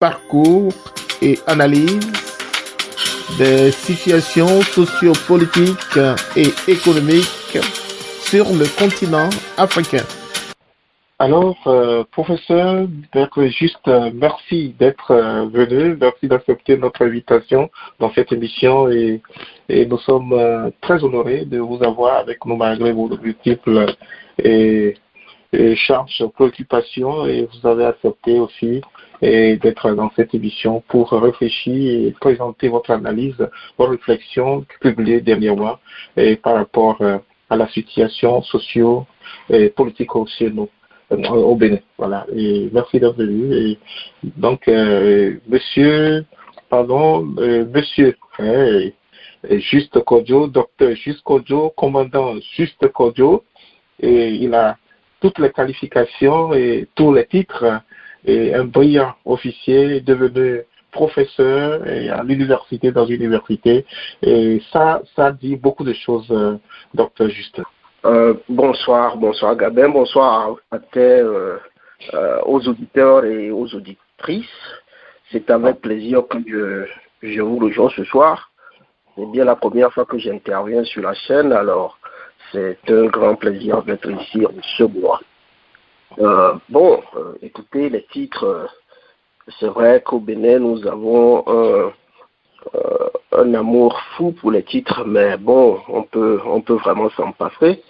parcours et analyse des situations sociopolitiques et économiques sur le continent africain. Alors, professeur, merci d'être venu, merci d'accepter notre invitation dans cette émission et nous sommes très honorés de vous avoir avec nous malgré vos multiples charges, préoccupations, et vous avez accepté aussi d'être dans cette émission pour réfléchir et présenter votre analyse, vos réflexions publiées dernièrement et par rapport à la situation socio- et politique chez nous au Bénin. Voilà. Et merci d'être venu. Et donc, monsieur, Juste Kodjo, docteur Juste Kodjo, commandant Juste Kodjo, et il a toutes les qualifications et tous les titres, et un brillant officier devenu professeur et à l'université, dans l'université. Et ça dit beaucoup de choses, docteur Juste. Bonsoir Gabin, bonsoir aux auditeurs et aux auditrices. C'est avec plaisir que je vous rejoins ce soir. C'est bien la première fois que j'interviens sur la chaîne, alors c'est un grand plaisir d'être ici ce mois. Écoutez, les titres, c'est vrai qu'au Bénin, nous avons un amour fou pour les titres, mais bon, on peut vraiment s'en passer.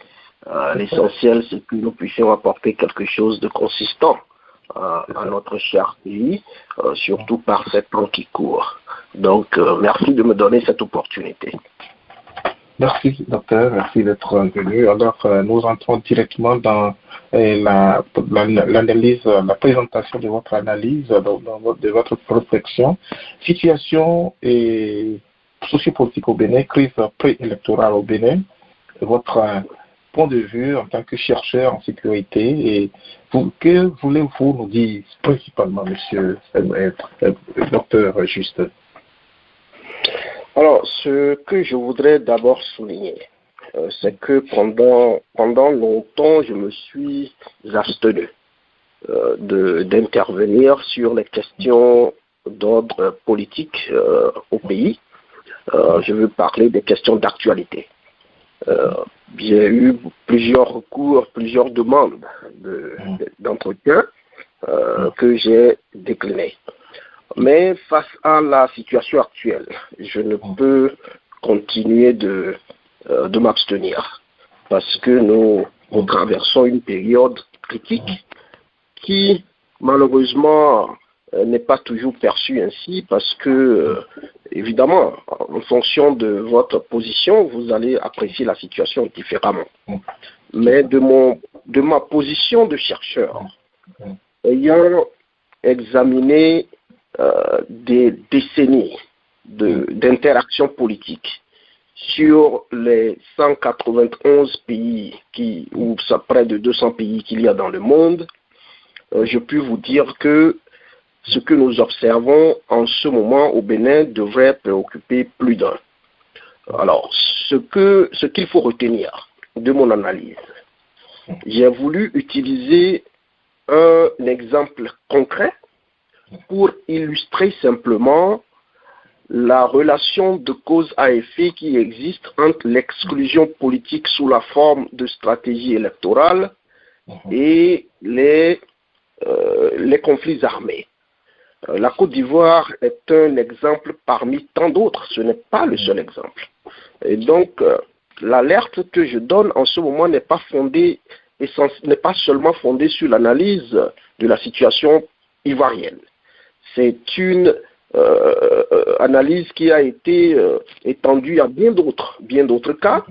L'essentiel, c'est que nous puissions apporter quelque chose de consistant à notre cher pays, surtout par ces temps qui courent. Donc, merci de me donner cette opportunité. Merci, docteur. Merci d'être venu. Alors, nous entrons directement dans l'analyse, la présentation de votre analyse, de votre réflexion. Situation et sociopolitique au Bénin, crise préélectorale au Bénin, votre point de vue en tant que chercheur en sécurité. Et que voulez-vous nous dire principalement, monsieur docteur Juste? Alors, ce que je voudrais d'abord souligner, c'est que pendant longtemps, je me suis abstenu d'intervenir sur les questions d'ordre politique au pays. Je veux parler des questions d'actualité. J'ai eu plusieurs recours, plusieurs demandes d'entretien que j'ai déclinées. Mais face à la situation actuelle, je ne peux continuer de m'abstenir parce que nous traversons une période critique qui, malheureusement, n'est pas toujours perçue ainsi parce que, évidemment, en fonction de votre position, vous allez apprécier la situation différemment. Mais de ma position de chercheur, ayant examiné des décennies d'interaction politique sur les 191 pays ou près de 200 pays qu'il y a dans le monde, je peux vous dire que ce que nous observons en ce moment au Bénin devrait préoccuper plus d'un. Alors, ce qu'il faut retenir de mon analyse, j'ai voulu utiliser un exemple concret pour illustrer simplement la relation de cause à effet qui existe entre l'exclusion politique sous la forme de stratégie électorale et les conflits armés. La Côte d'Ivoire est un exemple parmi tant d'autres, ce n'est pas le seul exemple. Et donc, l'alerte que je donne en ce moment n'est pas seulement fondée sur l'analyse de la situation ivoirienne. C'est une analyse qui a été étendue à bien d'autres cas,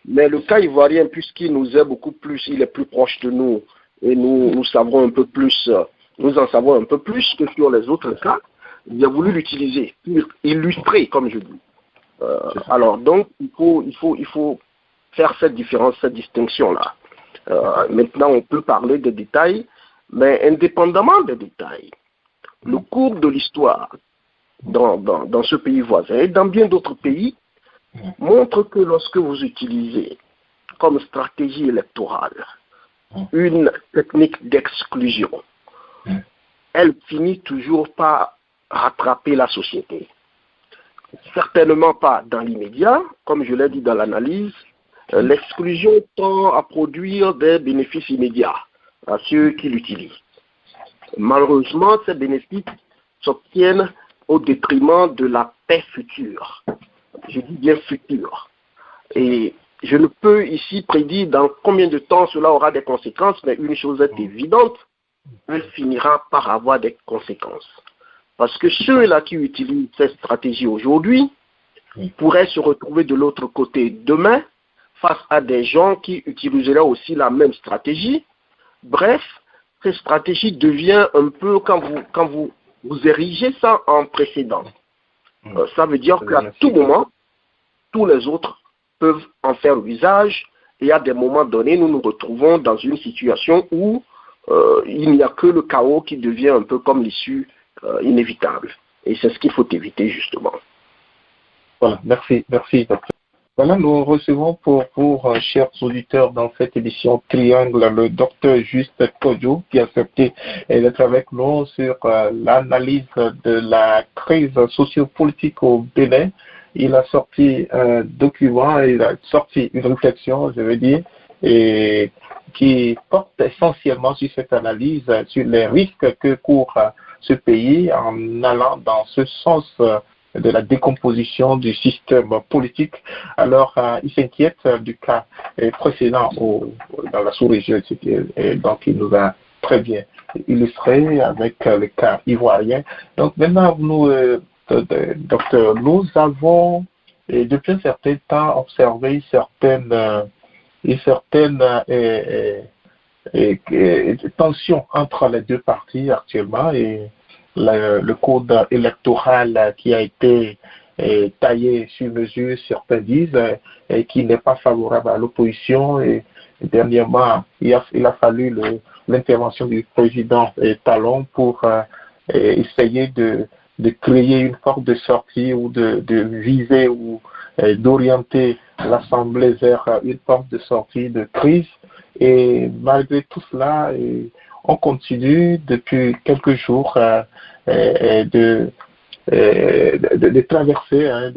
mais le cas ivoirien, puisqu'il nous est beaucoup plus, il est plus proche de nous et nous savons un peu plus, nous en savons un peu plus que sur les autres cas, j'ai voulu l'utiliser pour illustrer, comme je dis. Alors donc, il faut faire cette différence, cette distinction-là. Maintenant, on peut parler des détails, mais indépendamment des détails, le cours de l'histoire dans ce pays voisin et dans bien d'autres pays montre que lorsque vous utilisez comme stratégie électorale une technique d'exclusion, elle finit toujours par rattraper la société. Certainement pas dans l'immédiat, comme je l'ai dit dans l'analyse, l'exclusion tend à produire des bénéfices immédiats à ceux qui l'utilisent. Malheureusement, ces bénéfices s'obtiennent au détriment de la paix future. Je dis bien future. Et je ne peux ici prédire dans combien de temps cela aura des conséquences, mais une chose est évidente, elle finira par avoir des conséquences. Parce que ceux-là qui utilisent cette stratégie aujourd'hui pourraient se retrouver de l'autre côté demain face à des gens qui utiliseraient aussi la même stratégie. Bref, cette stratégie devient un peu, quand vous érigez ça en précédent, ça veut dire qu'à tout moment, tous les autres peuvent en faire usage et à des moments donnés, nous nous retrouvons dans une situation où il n'y a que le chaos qui devient un peu comme l'issue inévitable. Et c'est ce qu'il faut éviter justement. Voilà, merci, docteur. Voilà, nous recevons pour chers auditeurs dans cette édition Triangle, le docteur Juste Kodjo qui a accepté d'être avec nous sur l'analyse de la crise sociopolitique au Bénin. Il a sorti un document, il a sorti une réflexion, je veux dire, et qui porte essentiellement sur cette analyse, sur les risques que court ce pays en allant dans ce sens de la décomposition du système politique. Alors, il s'inquiète du cas précédent dans la sous-région, et donc il nous a très bien illustré avec le cas ivoirien. Donc maintenant, nous, docteur, nous avons depuis un certain temps observé une certaine tension entre les deux parties actuellement, et le code électoral qui a été taillé sur mesure, certains disent, et qui n'est pas favorable à l'opposition. Et dernièrement, il a fallu l'intervention du président Talon pour essayer de créer une porte de sortie ou de viser ou d'orienter l'Assemblée vers une porte de sortie de crise. Et malgré tout cela, on continue depuis quelques jours de traverser,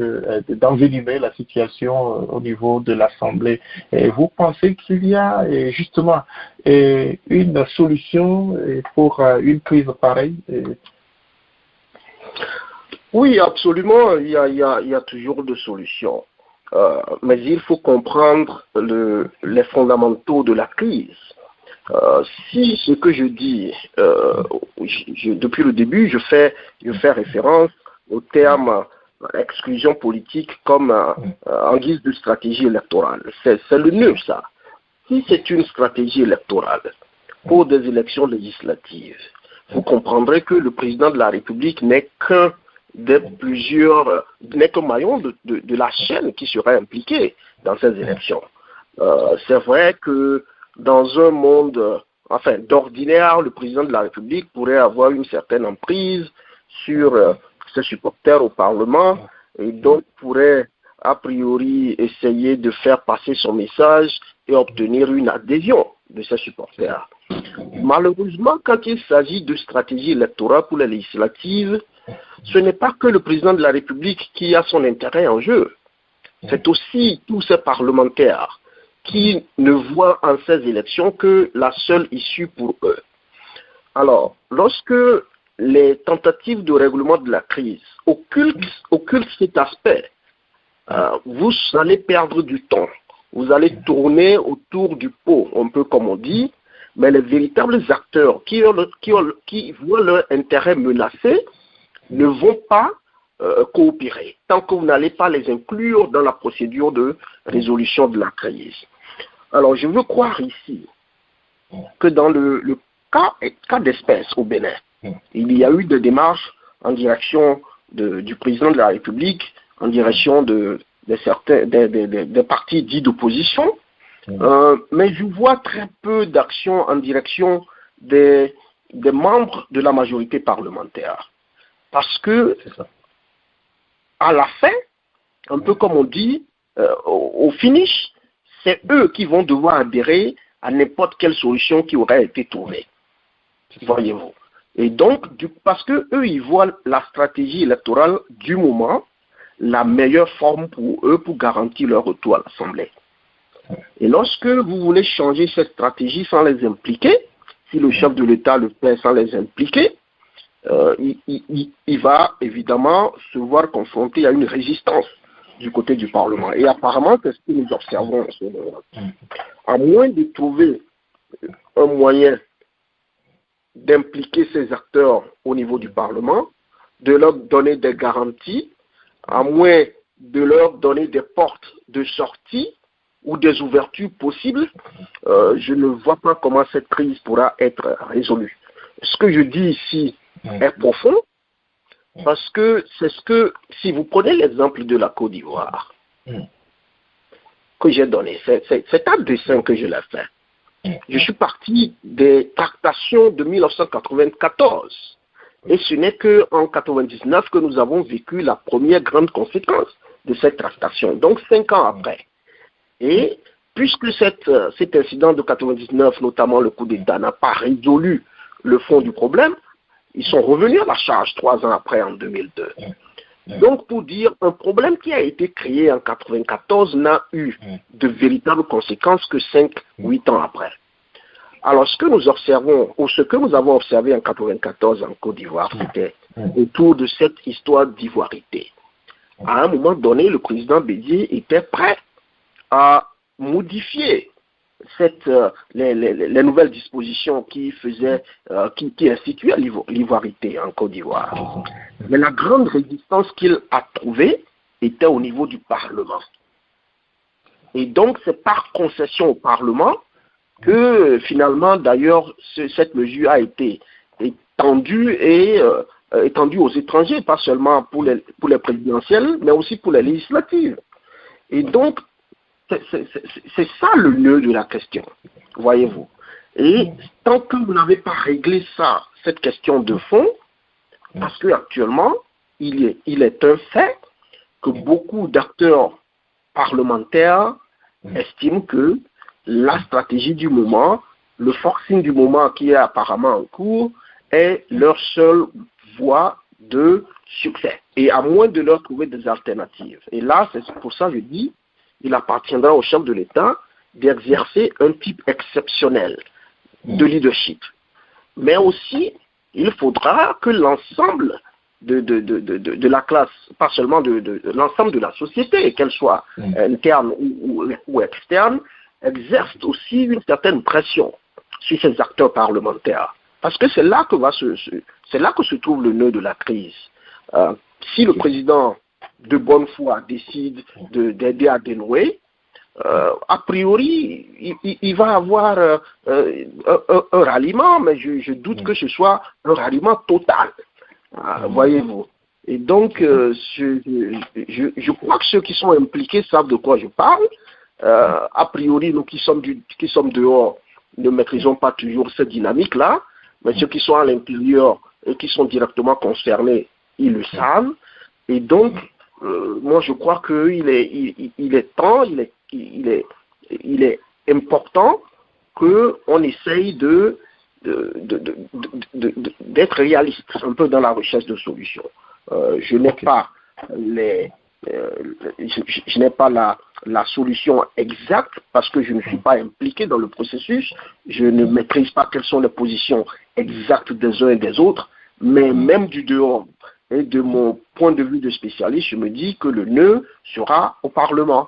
d'envenimer la situation au niveau de l'Assemblée. Et vous pensez qu'il y a justement une solution pour une crise pareille? Oui, absolument, il y a toujours des solutions. Mais il faut comprendre les fondamentaux de la crise. Si ce que je dis, depuis le début, je fais référence au terme exclusion politique comme en guise de stratégie électorale. C'est le nœud, ça. Si c'est une stratégie électorale pour des élections législatives, vous comprendrez que le président de la République n'est qu'un maillon de la chaîne qui serait impliqué dans ces élections. C'est vrai que dans un monde, d'ordinaire, le président de la République pourrait avoir une certaine emprise sur ses supporters au Parlement et donc pourrait a priori essayer de faire passer son message et obtenir une adhésion de ses supporters. Malheureusement, quand il s'agit de stratégie électorale pour les législatives, ce n'est pas que le président de la République qui a son intérêt en jeu. C'est aussi tous ces parlementaires qui ne voient en ces élections que la seule issue pour eux. Alors, lorsque les tentatives de règlement de la crise occultent cet aspect, vous allez perdre du temps. Vous allez tourner autour du pot, un peu comme on dit, mais les véritables acteurs qui voient leur intérêt menacé ne vont pas coopérer tant que vous n'allez pas les inclure dans la procédure de résolution de la crise. Alors, je veux croire ici que dans le cas d'espèce au Bénin, il y a eu des démarches en direction du président de la République, en direction des partis dits d'opposition, mais je vois très peu d'actions en direction des membres de la majorité parlementaire. Parce que, à la fin, un peu comme on dit, au finish, c'est eux qui vont devoir adhérer à n'importe quelle solution qui aurait été trouvée. Voyez-vous. Et donc, parce que eux, ils voient la stratégie électorale du moment la meilleure forme pour eux pour garantir leur retour à l'Assemblée. Et lorsque vous voulez changer cette stratégie sans les impliquer, si le chef de l'État le fait sans les impliquer, il va évidemment se voir confronté à une résistance du côté du Parlement. Et apparemment, c'est ce que nous observons en ce moment. À moins de trouver un moyen d'impliquer ces acteurs au niveau du Parlement, de leur donner des garanties, à moins de leur donner des portes de sortie ou des ouvertures possibles, je ne vois pas comment cette crise pourra être résolue. Ce que je dis ici est profond, parce que c'est ce que, si vous prenez l'exemple de la Côte d'Ivoire, que j'ai donné, c'est un dessin que je l'ai fait. Je suis parti des tractations de 1994. Et ce n'est qu'en 1999 que nous avons vécu la première grande conséquence de cette tractation, donc 5 ans après. Et puisque cet incident de 1999, notamment le coup d'État, n'a pas résolu le fond du problème, ils sont revenus à la charge 3 ans après, en 2002. Donc, pour dire, un problème qui a été créé en 1994 n'a eu de véritables conséquences que 5-8 ans après. Alors, ce que nous observons, ou ce que nous avons observé en 1994 en Côte d'Ivoire, c'était autour de cette histoire d'ivoirité. À un moment donné, le président Bédié était prêt à modifier les nouvelles dispositions qui instituaient l'ivoirité en Côte d'Ivoire. Mais la grande résistance qu'il a trouvée était au niveau du Parlement. Et donc, c'est par concession au Parlement que finalement, d'ailleurs, cette mesure a été étendue aux étrangers, pas seulement pour les présidentielles, mais aussi pour les législatives. Et donc, c'est ça le nœud de la question, voyez-vous. Et tant que vous n'avez pas réglé cette question de fond, parce qu'actuellement, il est un fait que beaucoup d'acteurs parlementaires estiment que la stratégie du moment, le forcing du moment qui est apparemment en cours, est leur seule voie de succès. Et à moins de leur trouver des alternatives. Et là, c'est pour ça que je dis, il appartiendra au chef de l'État d'exercer un type exceptionnel de leadership. Mais aussi, il faudra que l'ensemble de la classe, pas seulement de l'ensemble de la société, qu'elle soit interne ou externe, exerce aussi une certaine pression sur ces acteurs parlementaires. Parce que c'est là que se trouve le nœud de la crise. Si le président de bonne foi décide d'aider à dénouer, a priori, il va avoir un ralliement, mais je doute que ce soit un ralliement total. Voyez-vous. Et donc, je crois que ceux qui sont impliqués savent de quoi je parle. A priori, nous qui sommes dehors ne maîtrisons pas toujours cette dynamique-là, mais ceux qui sont à l'intérieur et qui sont directement concernés, ils le savent. Et donc, moi, je crois qu'il est temps, il est important qu'on essaye d'être réaliste un peu dans la recherche de solutions. Je n'ai pas je n'ai pas la solution exacte parce que je ne suis pas impliqué dans le processus. Je ne maîtrise pas quelles sont les positions exactes des uns et des autres, mais même du dehors et de mon point de vue de spécialiste, je me dis que le nœud sera au Parlement.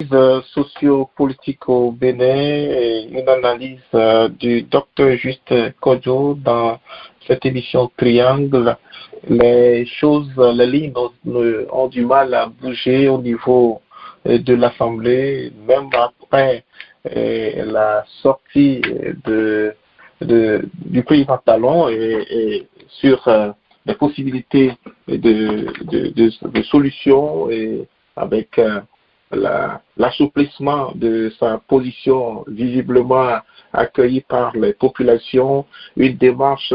Sociopolitique au Bénin, et une analyse du docteur Juste Kodjo dans cette émission Triangle. Les lignes ont du mal à bouger au niveau de l'Assemblée, même après la sortie du président Talon et sur des possibilités de solutions et avec l'assouplissement de sa position visiblement accueillie par les populations, une démarche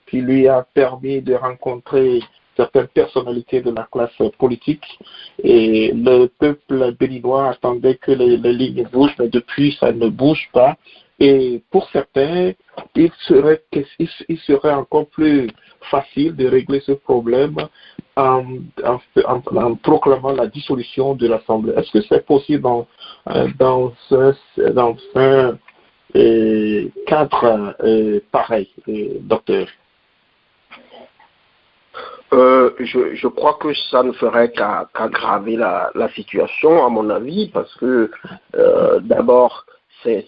qui lui a permis de rencontrer certaines personnalités de la classe politique et le peuple béninois attendait que les lignes bougent, mais depuis ça ne bouge pas Et pour certains, il serait encore plus facile de régler ce problème en proclamant la dissolution de l'Assemblée. Est-ce que c'est possible dans un cadre pareil, docteur? Je crois que ça ne ferait qu'aggraver la situation, à mon avis, parce que d'abord, ce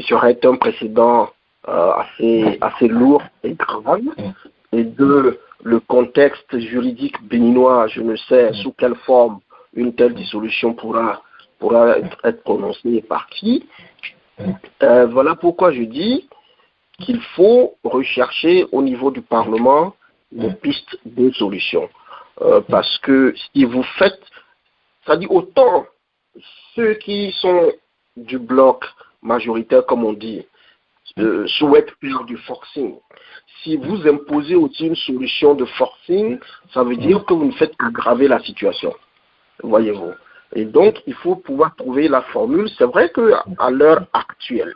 serait un précédent assez lourd et grave. Et deux, le contexte juridique béninois, je ne sais sous quelle forme une telle dissolution pourra être prononcée et par qui. Voilà pourquoi je dis qu'il faut rechercher au niveau du Parlement des pistes de solutions. Parce que si vous faites, c'est-à-dire autant ceux qui sont du bloc majoritaire, comme on dit, souhaitent faire du forcing. Si vous imposez aussi une solution de forcing, ça veut dire que vous ne faites qu'aggraver la situation. Voyez-vous. Et donc, il faut pouvoir trouver la formule. C'est vrai qu'à l'heure actuelle,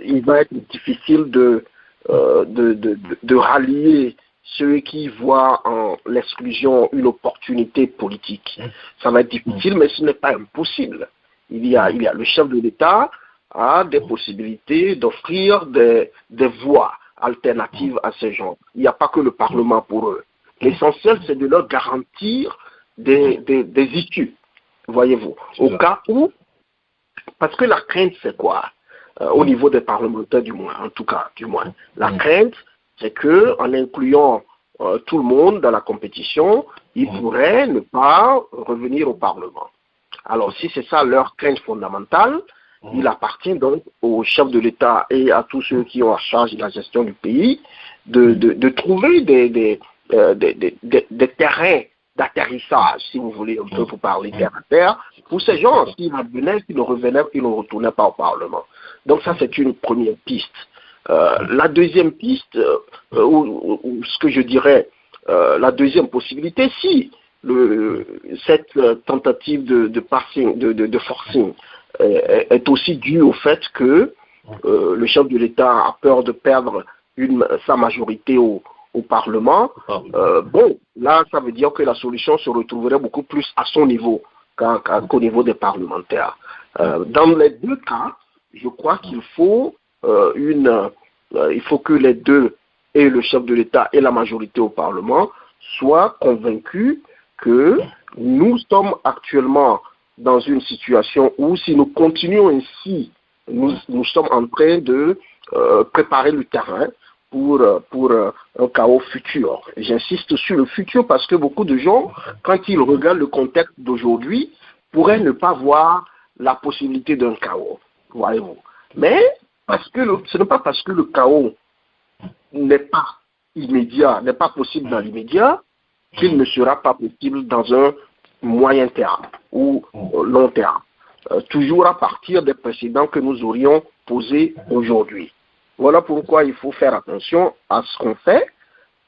il va être difficile de rallier ceux qui voient en l'exclusion une opportunité politique. Ça va être difficile, mais ce n'est pas impossible. Il y a le chef de l'État a des possibilités d'offrir des voies alternatives à ces gens. Il n'y a pas que le Parlement pour eux. L'essentiel, c'est de leur garantir des issues, voyez-vous. Au cas où, parce que la crainte, c'est quoi? Au niveau des parlementaires, du moins, en tout cas, du moins. La crainte, c'est que en incluant tout le monde dans la compétition, ils pourraient ne pas revenir au Parlement. Alors, si c'est ça leur crainte fondamentale, il appartient donc aux chefs de l'État et à tous ceux qui ont à charge de la gestion du pays de trouver des terrains d'atterrissage, si vous voulez un peu pour parler terre à terre, pour ces gens, s'ils revenaient, s'ils ne revenaient, ils ne retournaient pas au Parlement. Donc ça, c'est une première piste. La deuxième piste, ou ce que je dirais, la deuxième possibilité, si cette tentative de forcing est aussi due au fait que le chef de l'État a peur de perdre sa majorité au Parlement, bon, là, ça veut dire que la solution se retrouverait beaucoup plus à son niveau qu'au niveau des parlementaires. Dans les deux cas, je crois qu'il faut il faut que les deux, et le chef de l'État et la majorité au Parlement, soient convaincus que nous sommes actuellement dans une situation où si nous continuons ainsi, nous sommes en train de préparer le terrain pour un chaos futur. J'insiste sur le futur parce que beaucoup de gens, quand ils regardent le contexte d'aujourd'hui, pourraient ne pas voir la possibilité d'un chaos, voyez-vous. Mais ce n'est pas parce que le chaos n'est pas immédiat, n'est pas possible dans l'immédiat, qu'il ne sera pas possible dans un moyen terme ou long terme. Toujours à partir des précédents que nous aurions posés aujourd'hui. Voilà pourquoi il faut faire attention à ce qu'on fait,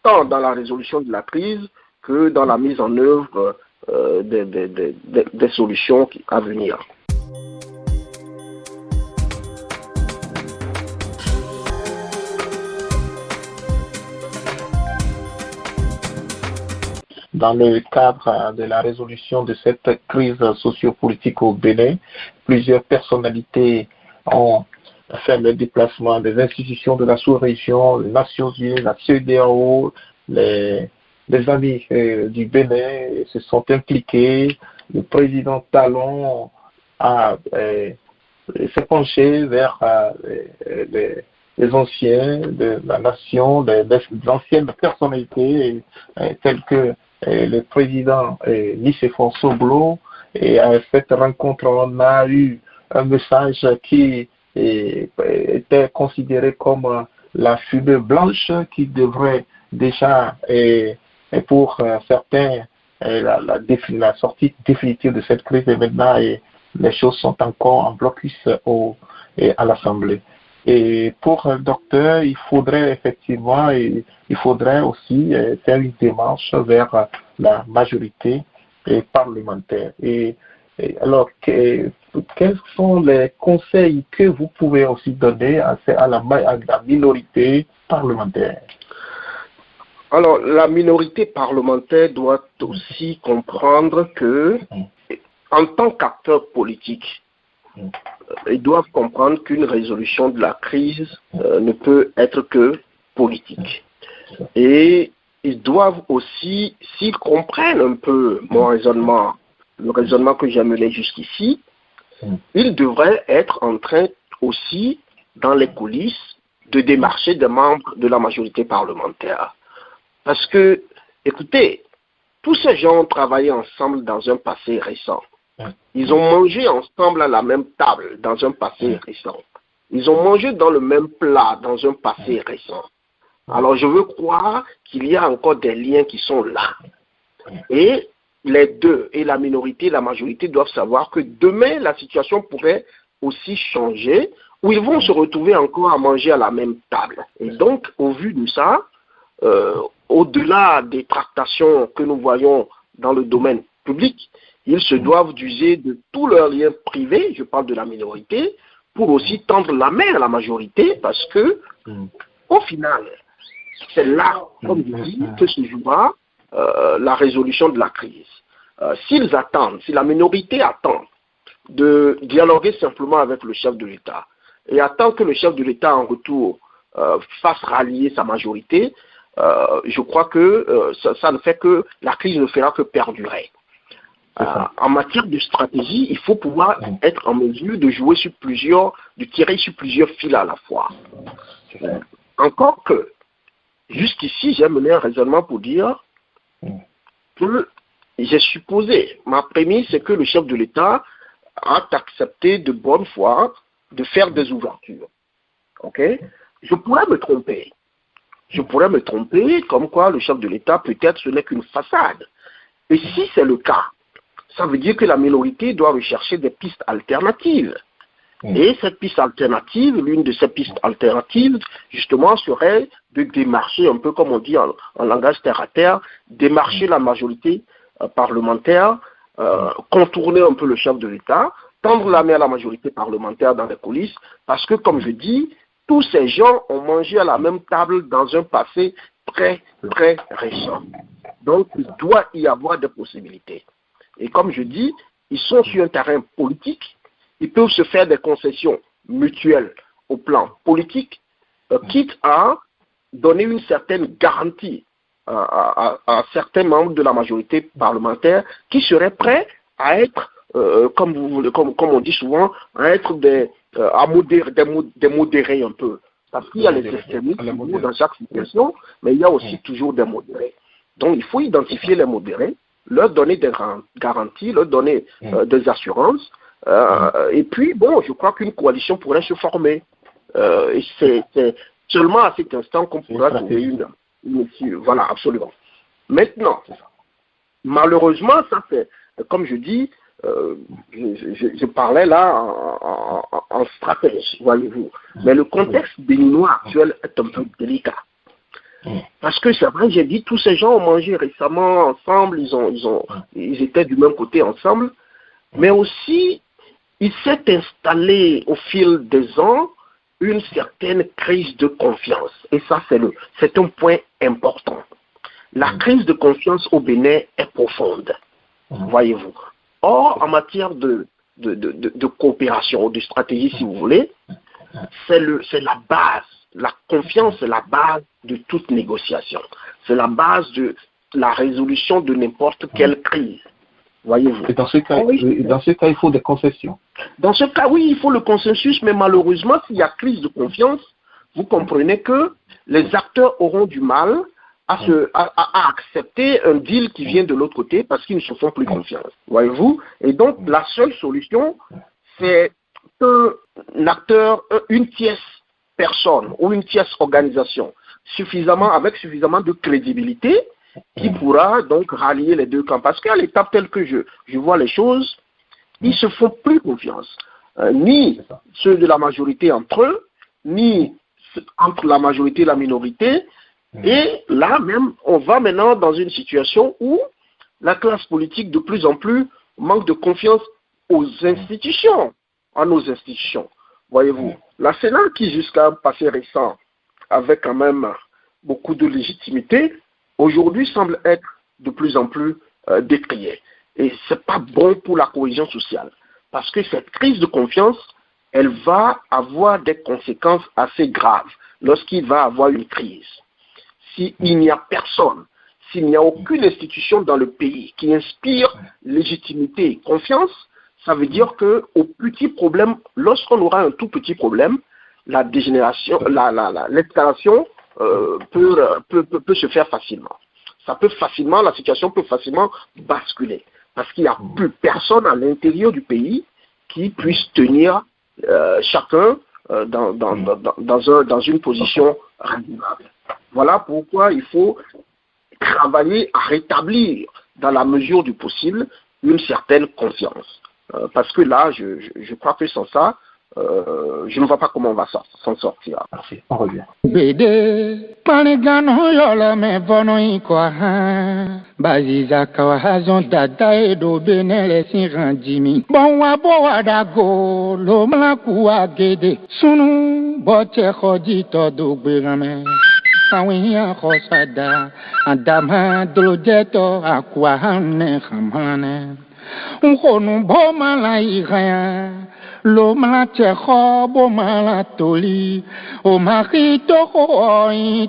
tant dans la résolution de la crise que dans la mise en œuvre des solutions à venir. Dans le cadre de la résolution de cette crise sociopolitique au Bénin, plusieurs personnalités ont fait le déplacement des institutions de la sous-région, les Nations Unies, la CEDEAO, les amis du Bénin se sont impliqués. Le président Talon s'est penché vers les anciens de la nation, des anciennes personnalités telles que le président Nicéphore Soglo. Et à cette rencontre, on a eu un message qui était considéré comme la fumée blanche qui devrait déjà, pour certains, la sortie définitive de cette crise. Et maintenant, les choses sont encore en blocus à l'Assemblée. Et pour le docteur, il faudrait effectivement, il faudrait aussi faire une démarche vers la majorité parlementaire. Alors, quels sont les conseils que vous pouvez aussi donner à la minorité parlementaire? Alors, la minorité parlementaire doit aussi comprendre que, en tant qu'acteur politique, ils doivent comprendre qu'une résolution de la crise ne peut être que politique. Et ils doivent aussi, s'ils comprennent un peu mon raisonnement, le raisonnement que j'ai mené jusqu'ici, ils devraient être en train aussi, dans les coulisses, de démarcher des membres de la majorité parlementaire. Parce que, écoutez, tous ces gens ont travaillé ensemble dans un passé récent. Ils ont mangé ensemble à la même table dans un passé récent. Ils ont mangé dans le même plat dans un passé récent. Alors je veux croire qu'il y a encore des liens qui sont là. Et les deux, et la minorité et la majorité, doivent savoir que demain, la situation pourrait aussi changer, où ils vont se retrouver encore à manger à la même table. Et donc, au vu de ça, au-delà des tractations que nous voyons dans le domaine public, ils se doivent d'user de tous leurs liens privés, je parle de la minorité, pour aussi tendre la main à la majorité, parce que, au final, c'est là, comme je dis, que se jouera la résolution de la crise. S'ils attendent, si la minorité attend de dialoguer simplement avec le chef de l'État et attend que le chef de l'État en retour fasse rallier sa majorité, je crois que ça ne fait que, la crise ne fera que perdurer. En matière de stratégie, il faut pouvoir être en mesure de jouer sur de tirer sur plusieurs fils à la fois. Encore que, jusqu'ici, j'ai mené un raisonnement pour dire que j'ai supposé, ma prémisse, c'est que le chef de l'État a accepté de bonne foi de faire des ouvertures. Ok? Je pourrais me tromper. Je pourrais me tromper, comme quoi le chef de l'État, peut-être, ce n'est qu'une façade. Et si c'est le cas, ça veut dire que la minorité doit rechercher des pistes alternatives. Et cette piste alternative, l'une de ces pistes alternatives, justement, serait de démarcher, un peu comme on dit en langage terre à terre, démarcher la majorité parlementaire, contourner un peu le chef de l'État, tendre la main à la majorité parlementaire dans les coulisses, parce que, comme je dis, tous ces gens ont mangé à la même table dans un passé très, très récent. Donc, il doit y avoir des possibilités. Et comme je dis, ils sont sur un terrain politique, ils peuvent se faire des concessions mutuelles au plan politique, quitte à donner une certaine garantie à certains membres de la majorité parlementaire qui seraient prêts à être, comme on dit souvent, à être des modérés un peu. Parce qu'il y a les extrémistes dans chaque situation, mais il y a aussi toujours des modérés. Donc il faut identifier les modérés, leur donner des garanties, leur donner des assurances. Et puis, bon, je crois qu'une coalition pourrait se former. Et c'est seulement à cet instant qu'on pourra trouver une issue. Voilà, absolument. Maintenant, malheureusement, ça c'est, comme je dis, je parlais là en stratège, voyez-vous. Mais le contexte béninois actuel est un peu délicat. Parce que c'est vrai, j'ai dit, tous ces gens ont mangé récemment ensemble, ils étaient du même côté ensemble, mais aussi, il s'est installé au fil des ans une certaine crise de confiance. Et ça, c'est un point important. La crise de confiance au Bénin est profonde, voyez-vous. Or, en matière de coopération, de stratégie, si vous voulez, c'est la base. La confiance est la base de toute négociation. C'est la base de la résolution de n'importe quelle crise. Voyez-vous. Et dans ce cas, il faut des concessions. Dans ce cas, oui, il faut le consensus, mais malheureusement, s'il y a crise de confiance, vous comprenez que les acteurs auront du mal à accepter un deal qui vient de l'autre côté parce qu'ils ne se font plus confiance. Voyez-vous. Et donc, la seule solution, c'est qu'un acteur, une tierce personne ou une tierce organisation avec suffisamment de crédibilité qui pourra donc rallier les deux camps. Parce qu'à l'étape telle que je vois les choses, ils ne se font plus confiance. Ni ceux de la majorité entre eux, ni entre la majorité et la minorité. Et là même, on va maintenant dans une situation où la classe politique de plus en plus manque de confiance aux institutions, à nos institutions. Voyez-vous, la Sénat qui jusqu'à un passé récent avait quand même beaucoup de légitimité, aujourd'hui semble être de plus en plus décriée. Et ce n'est pas bon pour la cohésion sociale, parce que cette crise de confiance, elle va avoir des conséquences assez graves lorsqu'il va avoir une crise. S'il n'y a personne, s'il n'y a aucune institution dans le pays qui inspire légitimité et confiance, ça veut dire qu'au petit problème, lorsqu'on aura un tout petit problème, la dégénération, l'escalation peut se faire facilement. La situation peut facilement basculer. Parce qu'il n'y a plus personne à l'intérieur du pays qui puisse tenir chacun dans une position raisonnable. Voilà pourquoi il faut travailler à rétablir, dans la mesure du possible, une certaine confiance. Parce que là, je crois que sans ça, je ne vois pas comment on va s'en sortir. Merci, on revient. Lo malache khobo malatoli o makito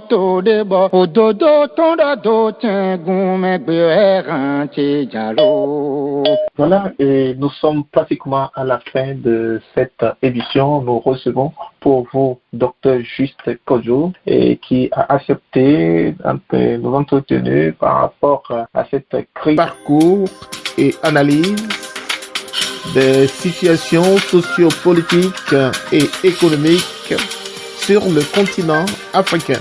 to debo o dodo tonda do tengume beranche jalo. Voilà, et nous sommes pratiquement à la fin de cette édition. Nous recevons pour vous Dr Juste Kodjo, et qui a accepté de nous entretenir par rapport à cette crise. Parcours et analyse des situations sociopolitiques et économiques sur le continent africain.